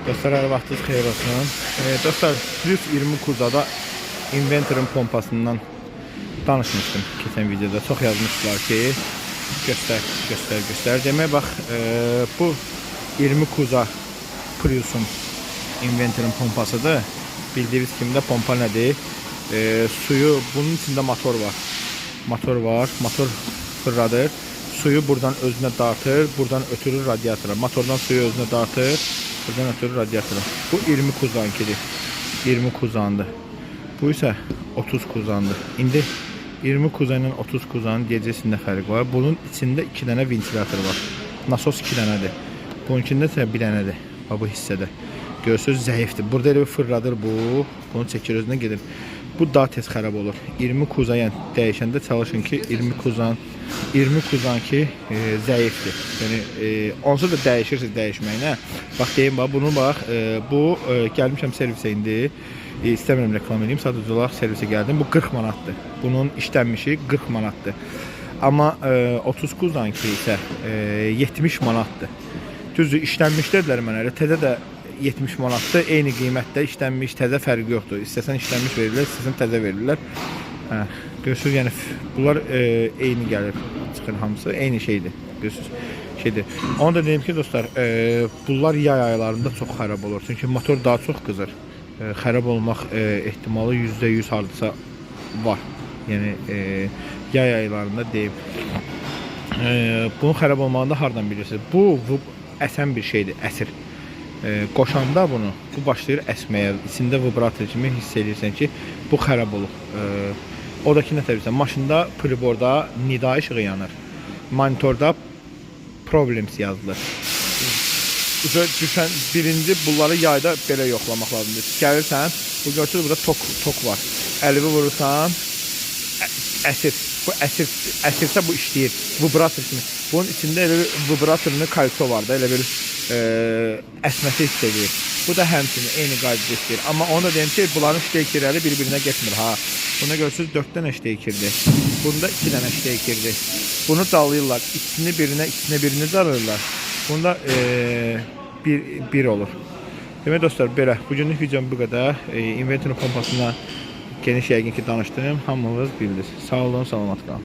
Dostlar, hər vaxtınız xeyir olsun. Dostlar, Plus 20 Kuzada Inventor'ın pompasından danışmışdım keçən videoda. Çox yazmışlar ki, göstər. Demək bax, bu 20 Kuza Plus'un Inventor'ın pompasıdır. Bildiyiniz kimi də pompa nədir? Suyu, bunun içində motor var. Motor fırladır. Suyu buradan özünə dağıtır, buradan ötürür radyatora. Motordan suyu özünə dağıtır, buradan ötürür radyatora. Bu 20 Kuzankidir. 20 Kuzandır. Bu isə 30 Kuzandır. İndi 20 Kuza ilə 30 Kuzanın gecəsində fərq var. Bunun içində 2 dənə ventilator var. Nasos 2 dənədir. Bununkində isə 1 dənədir. Bu hissədə. Görürsünüz, zəifdir. Burada elə bir fırladır bu. Bunu çəkir özünə gedir. Bu daha tez xarab olur. 20 Kuza yəni dəyişəndə çalışın ki 20 Kuzanki zəifdir. Yəni onsuz da dəyişirsiniz dəyişməyinə. Bax deyim bax bunu bax bu gəlmişəm servisə indi. İstəmirəm reklam edeyim. Sadəcə olaraq servisə gəldim. Bu 40 manatdır. Bunun işlənmişi 40 manatdır. Amma 30 Kuzanki isə 70 manatdır. Düzdür, işlənmiş dedilər mənə. Elə təzə də 70 manatdır. Eyni qiymətdə işlənmiş, təzə fərqi yoxdur. İstəsən işlənmiş verirlər, istəsən təzə verirlər. Görürsünüz, yəni bunlar eyni gəlir. Çıxır hamısı eyni şeydir. Görürsünüz, şeydir. Onu da deyim ki, dostlar, bunlar yay aylarında çox xarab olur. Çünki motor daha çox qızır. Xarab olmaq ehtimalı %100 hardasa var. Yəni yay aylarında deyim. Bunun xarab olmağını da hardan bilirsiniz? Bu əsən bir şeydir, əsir. Qoşanda bunu, bu başlayır əsməyə, içində vibrator kimi hiss edirsən ki, bu xarab olub. O da ki, nə təbilsən, maşında, priborda nida işığı yanır. Monitorda problems yazılır. Düşən birinci bunları yayda belə yoxlamaq lazımdır. Gəlirsən, bu görürsünüz, burada tok var. Əlini vurursan, əsir. Bu əsirsə bu işləyir. Vibrator kimi. Bunun içində elə bir vibratorlu kalso var da, elə bir əsməsi hiss edir. Bu da həmçinin eyni qaydada işləyir. Amma onu da deyim ki, bunların şteykirləri bir-birinə getmir. Buna görürsünüz 4 dənə şteykirdir. Bunda 2 dənə şteykirdir. Bunu dalıyırlar. İkisini birini dalırlar. Bunda bir olur. Demək dostlar, belə. Bugünlük videom bu qədər. Inventor'ın pompasına geniş yəqin ki danışdım. Hamınız bildiniz. Sağ olun, salamat qalın.